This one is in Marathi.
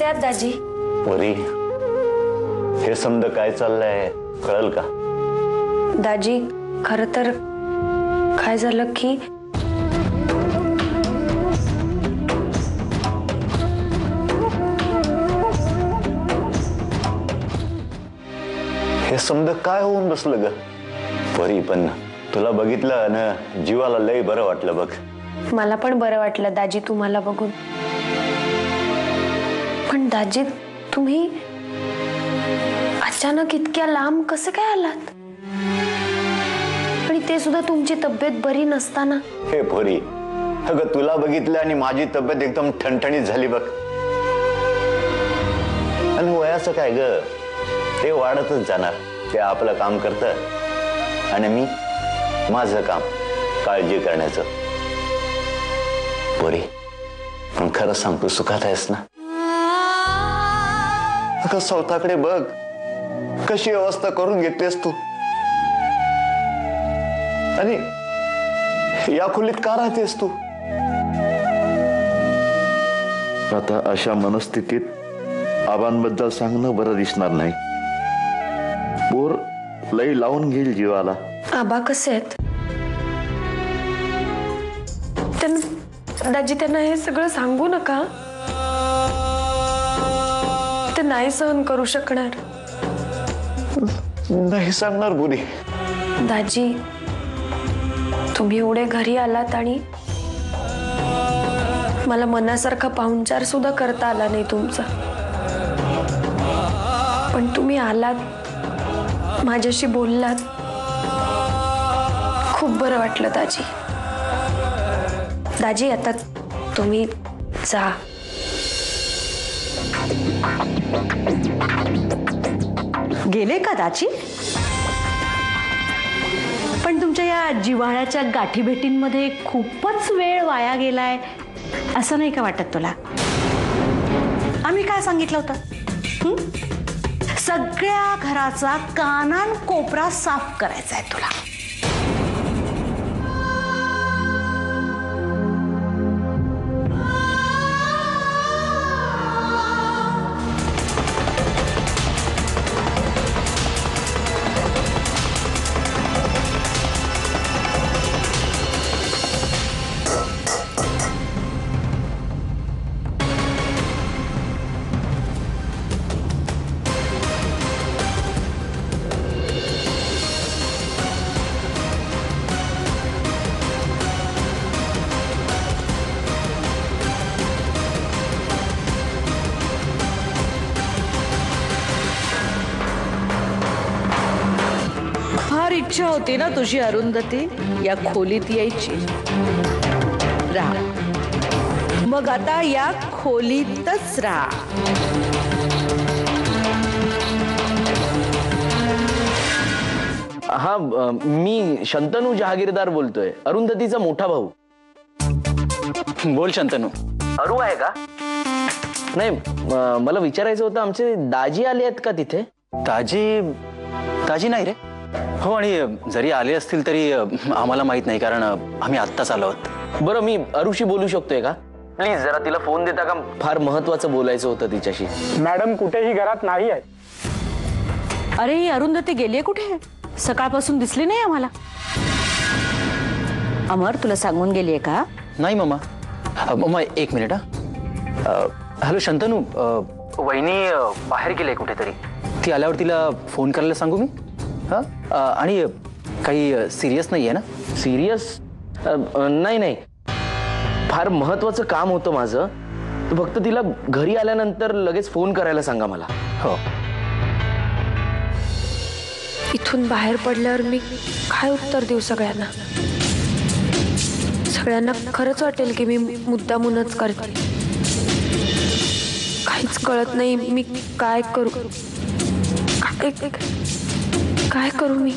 कसे आहात दाजी? परी, हे समज काय चाललंय कळल का? दाजी खरं तर काय झालं की हे समज काय होऊन बसलं ग परी? पण तुला बघितलं ना जीवाला लय बरं वाटलं बघ. मला पण बरं वाटलं दाजी तुम्हाला बघून. पण दाजी तुम्ही अचानक इतक्या लांब कसं काय आलात? आणि ते सुद्धा तुमची तब्येत बरी नसताना. हे परी, अगं तुला बघितलं आणि माझी तब्येत एकदम ठणठणीत झाली बघ. आणि वयाचं काय ग, ते वाढतच जाणार. ते आपलं काम करतं आणि मी माझं काम काळजी करण्याचं. परी, पण खरं सांग, तू सुखात आहेस ना? अगं स्वतःकडे बघ, कशी अवस्था करून घेतलीस तू. आणि या खोलीत का राहतेस तू? आता अशा मनस्थितीत आबांबद्दल सांगणं बरं दिसणार नाही. बोर लई लावून घेईल जीवाला. आबा कसे आहेत? दाजी त्यांना हे सगळं सांगू नका. ते नाही सहन करू शकणार. नाही सांगणार बुरी. दाजी तुम्ही एवढे घरी आलात आणि मला मनासारखा पाहुणचार सुद्धा करता आला नाही तुमचा. पण तुम्ही आलात, माझ्याशी बोललात, खूप बरं वाटलं दाजी. दाजी आता तुम्ही जा. गेले का दाजी? पण तुमच्या या जिव्हाळ्याच्या गाठीभेटींमध्ये खूपच वेळ वाया गेलाय असं नाही का वाटत तुला? आम्ही काय सांगितलं होतं? सगळ्या घराचा कानान कोपरा साफ करायचा आहे तुला. इच्छा होती ना तुझी अरुंधती या खोलीत यायची. राहा मग आता या खोलीतच राहा. हा, मी शंतनू जहागीरदार बोलतोय, अरुंधतीचा मोठा भाऊ. बोल शंतनू. अरू आहे का? नाही, मला विचारायचं होतं, आमचे दाजी आले आहेत का तिथे? दाजी नाही रे. हो, आणि जरी आले असतील तरी आम्हाला माहित नाही, कारण आम्ही आत्ताच आलो आहोत. बरं, मी अरुशी बोलू शकतोय का? प्लीज जरा तिला फोन देता का? फार महत्वाचं बोलायचं होतं तिच्याशी. मॅडम कुठेही घरात नाही आहे. अरे ही अरुंधती गेलीये कुठे? सकाळपासून दिसली नाही आम्हाला. अमर तुला सांगून गेलीये का? नाही मम्मा. मम्मा एक मिनिट. हॅलो शंतनू, वहिनी बाहेर गेले कुठेतरी. ती आल्यावर तिला फोन करायला सांगू मी? हा, आणि काही सिरियस नाही आहे ना? सिरियस नाही नाही, फार महत्वाचं काम होतं माझं. फक्त तिला घरी आल्यानंतर लगेच फोन करायला सांगा मला. हो. इथून बाहेर पडल्यावर मी काय उत्तर देऊ सगळ्यांना? सगळ्यांना खरंच वाटेल की मी मुद्दामूनच करते. काहीच कळत नाही मी काय करू. काय करू मी?